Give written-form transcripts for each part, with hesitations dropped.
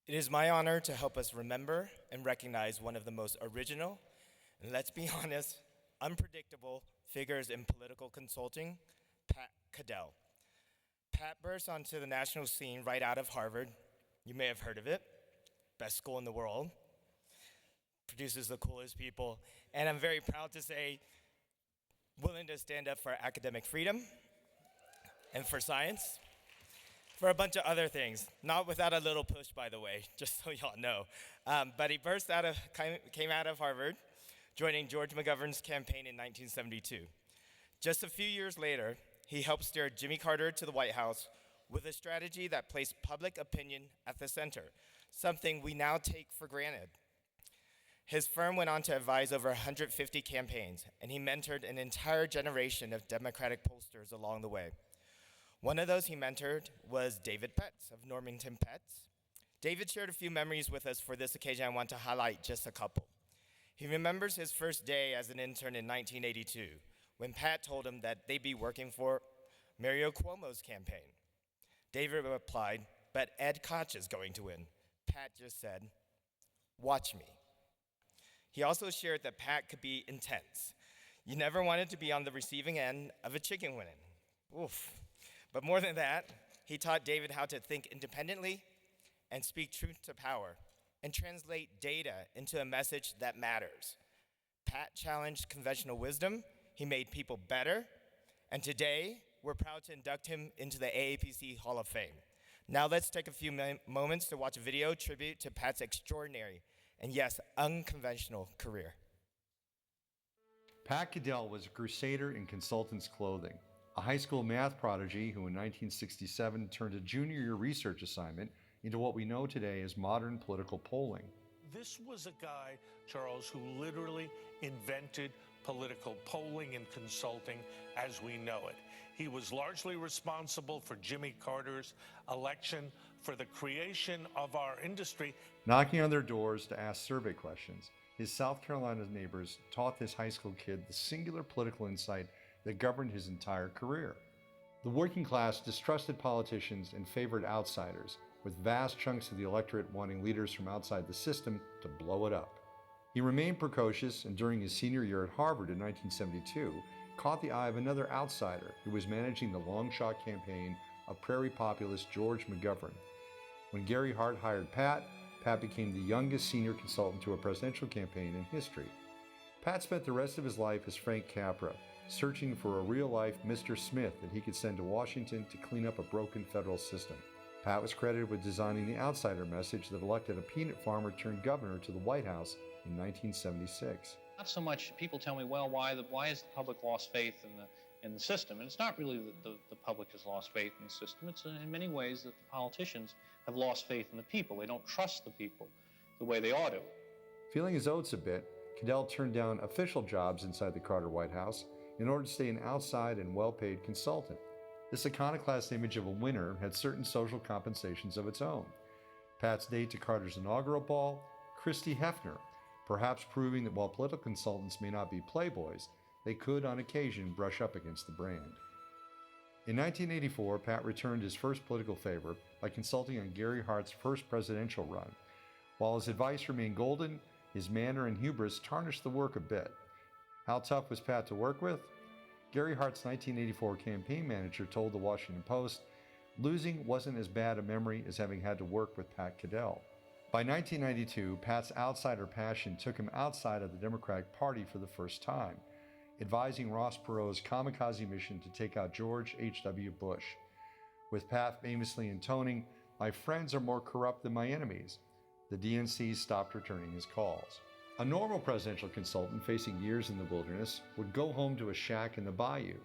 It is my honor to help us remember and recognize one of the most original, and let's be honest, unpredictable figures in political consulting, Pat Caddell. Pat burst onto the national scene right out of Harvard. You may have heard of it. Best school in the world, produces the coolest people, and I'm very proud to say, willing to stand up for academic freedom and for science, for a bunch of other things, not without a little push, by the way, just so y'all know. But he came out of Harvard, joining George McGovern's campaign in 1972. Just a few years later, he helped steer Jimmy Carter to the White House with a strategy that placed public opinion at the center, something we now take for granted. His firm went on to advise over 150 campaigns, and he mentored an entire generation of Democratic pollsters along the way. One of those he mentored was David Petz of Normington Petz. David shared a few memories with us for this occasion. I want to highlight just a couple. He remembers his first day as an intern in 1982, when Pat told him that they'd be working for Mario Cuomo's campaign. David replied, "But Ed Koch is going to win." Pat just said, "Watch me." He also shared that Pat could be intense. You never wanted to be on the receiving end of a chicken winning. Oof. But more than that, he taught David how to think independently and speak truth to power and translate data into a message that matters. Pat challenged conventional wisdom, he made people better, and today we're proud to induct him into the AAPC Hall of Fame. Now let's take a few moments to watch a video tribute to Pat's extraordinary and yes, unconventional career. Pat Caddell was a crusader in consultant's clothing, a high school math prodigy who in 1967 turned a junior year research assignment into what we know today as modern political polling. This was a guy, Charles, who literally invented political polling and consulting as we know it. He was largely responsible for Jimmy Carter's election, for the creation of our industry. Knocking on their doors to ask survey questions, his South Carolina neighbors taught this high school kid the singular political insight that governed his entire career. The working class distrusted politicians and favored outsiders, with vast chunks of the electorate wanting leaders from outside the system to blow it up. He remained precocious and during his senior year at Harvard in 1972, caught the eye of another outsider who was managing the long shot campaign of prairie populist George McGovern. When Gary Hart hired Pat, Pat became the youngest senior consultant to a presidential campaign in history. Pat spent the rest of his life as Frank Capra, searching for a real-life Mr. Smith that he could send to Washington to clean up a broken federal system. Pat was credited with designing the outsider message that elected a peanut farmer turned governor to the White House in 1976. Not so much, people tell me, well, why has the public lost faith in the system? And it's not really that the public has lost faith in the system. It's in many ways that the politicians have lost faith in the people. They don't trust the people the way they ought to. Feeling his oats a bit, Caddell turned down official jobs inside the Carter White House in order to stay an outside and well-paid consultant. This iconoclast image of a winner had certain social compensations of its own. Pat's date to Carter's inaugural ball, Christy Hefner, perhaps proving that while political consultants may not be playboys, they could on occasion brush up against the brand. In 1984, Pat returned his first political favor by consulting on Gary Hart's first presidential run. While his advice remained golden, his manner and hubris tarnished the work a bit. How tough was Pat to work with? Gary Hart's 1984 campaign manager told the Washington Post, "Losing wasn't as bad a memory as having had to work with Pat Caddell." By 1992, Pat's outsider passion took him outside of the Democratic Party for the first time, advising Ross Perot's kamikaze mission to take out George H.W. Bush, with Pat famously intoning, "My friends are more corrupt than my enemies." The DNC stopped returning his calls. A normal presidential consultant facing years in the wilderness would go home to a shack in the bayou.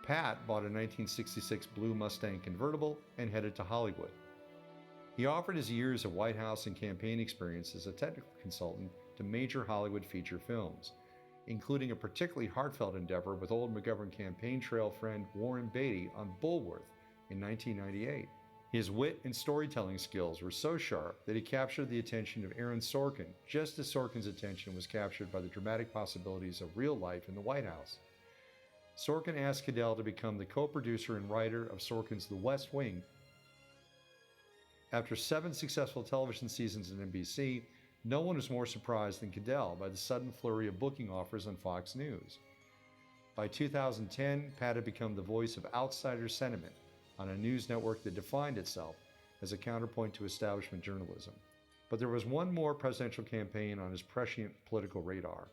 Pat bought a 1966 blue Mustang convertible and headed to Hollywood. He offered his years of White House and campaign experience as a technical consultant to major Hollywood feature films, including a particularly heartfelt endeavor with old McGovern campaign trail friend Warren Beatty on Bulworth in 1998. His wit and storytelling skills were so sharp that he captured the attention of Aaron Sorkin, just as Sorkin's attention was captured by the dramatic possibilities of real life in the White House. Sorkin asked Caddell to become the co-producer and writer of Sorkin's The West Wing. After 7 successful television seasons on NBC, no one was more surprised than Caddell by the sudden flurry of booking offers on Fox News. By 2010, Pat had become the voice of outsider sentiment on a news network that defined itself as a counterpoint to establishment journalism. But there was one more presidential campaign on his prescient political radar.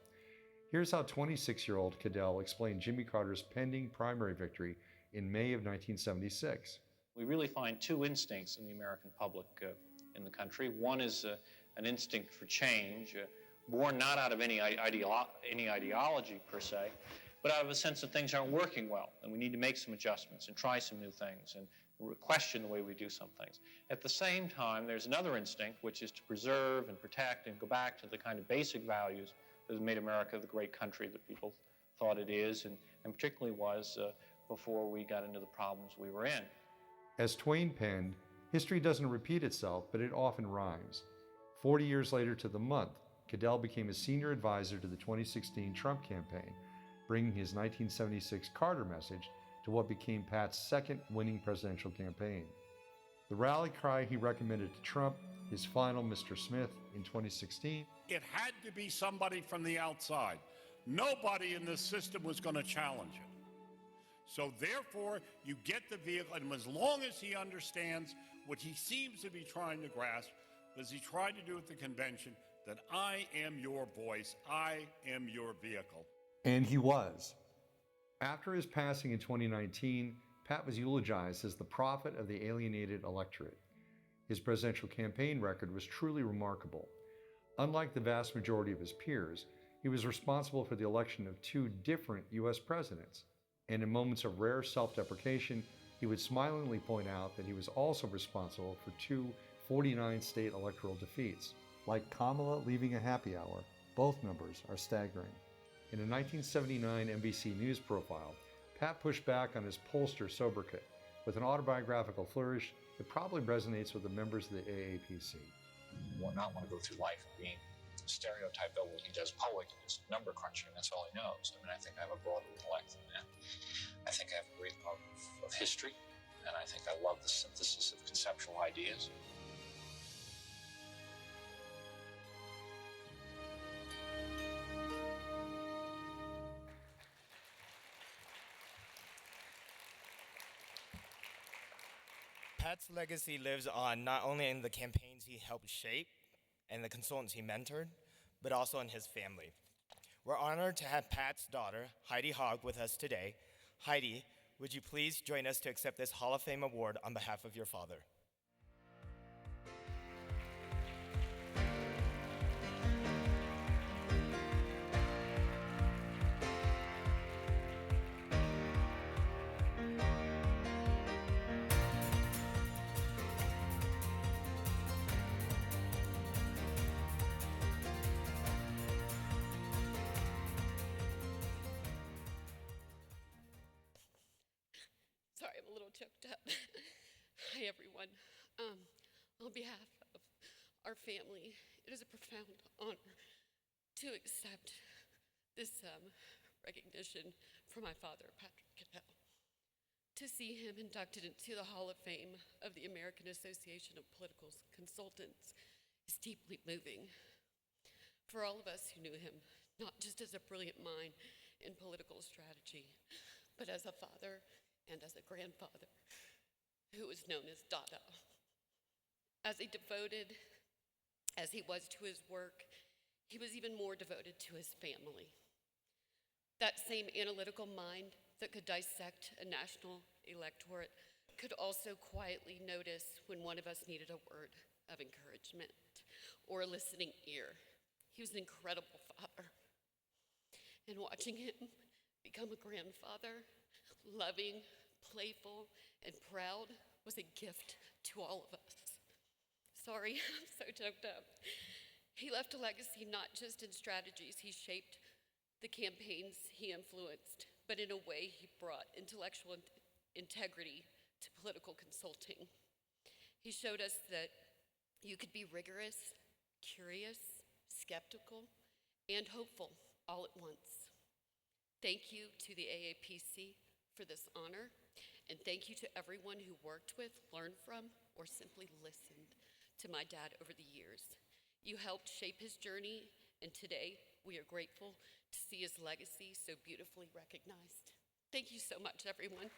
Here's how 26-year-old Caddell explained Jimmy Carter's pending primary victory in May of 1976. We really find two instincts in the American public in the country. One is an instinct for change, born not out of any ideology per se, but out of a sense that things aren't working well, and we need to make some adjustments and try some new things and question the way we do some things. At the same time, there's another instinct, which is to preserve and protect and go back to the kind of basic values that has made America the great country that people thought it is, and particularly was before we got into the problems we were in. As Twain penned, history doesn't repeat itself, but it often rhymes. 40 years later to the month, Caddell became a senior advisor to the 2016 Trump campaign, bringing his 1976 Carter message to what became Pat's second winning presidential campaign. The rally cry he recommended to Trump, his final Mr. Smith in 2016, it had to be somebody from the outside. Nobody in this system was going to challenge it. So therefore, you get the vehicle, and as long as he understands what he seems to be trying to grasp, as he tried to do at the convention, that I am your voice, I am your vehicle. And he was. After his passing in 2019, Pat was eulogized as the prophet of the alienated electorate. His presidential campaign record was truly remarkable. Unlike the vast majority of his peers, he was responsible for the election of 2 different U.S. presidents. And in moments of rare self-deprecation, he would smilingly point out that he was also responsible for 2 49 state electoral defeats. Like Kamala leaving a happy hour, both numbers are staggering. In a 1979 NBC News profile, Pat pushed back on his pollster sobriquet with an autobiographical flourish that probably resonates with the members of the AAPC. Will not want to go through life being stereotyped that he does polling and just number crunching. That's all he knows. I mean, I think I have a broader intellect than that. I think I have a great love of history, and I think I love the synthesis of conceptual ideas. Pat's legacy lives on not only in the campaigns he helped shape and the consultants he mentored, but also in his family. We're honored to have Pat's daughter, Heidi Hogg, with us today. Heidi, would you please join us to accept this Hall of Fame award on behalf of your father? Sorry, I'm a little choked up. Hi, everyone. On behalf of our family, it is a profound honor to accept this recognition from my father, Patrick Caddell. To see him inducted into the Hall of Fame of the American Association of Political Consultants is deeply moving. For all of us who knew him, not just as a brilliant mind in political strategy, but as a father and as a grandfather who was known as Dada. As devoted as he was to his work, he was even more devoted to his family. That same analytical mind that could dissect a national electorate could also quietly notice when one of us needed a word of encouragement or a listening ear. He was an incredible father. And watching him become a grandfather, loving, playful, and proud, was a gift to all of us. Sorry, I'm so choked up. He left a legacy not just in strategies he shaped, the campaigns he influenced, but in a way he brought intellectual integrity to political consulting. He showed us that you could be rigorous, curious, skeptical, and hopeful all at once. Thank you to the AAPC for this honor, And thank you to everyone who worked with, learned from, or simply listened to my dad over the years. You helped shape his journey, and today we are grateful to see his legacy so beautifully recognized. Thank you so much, everyone.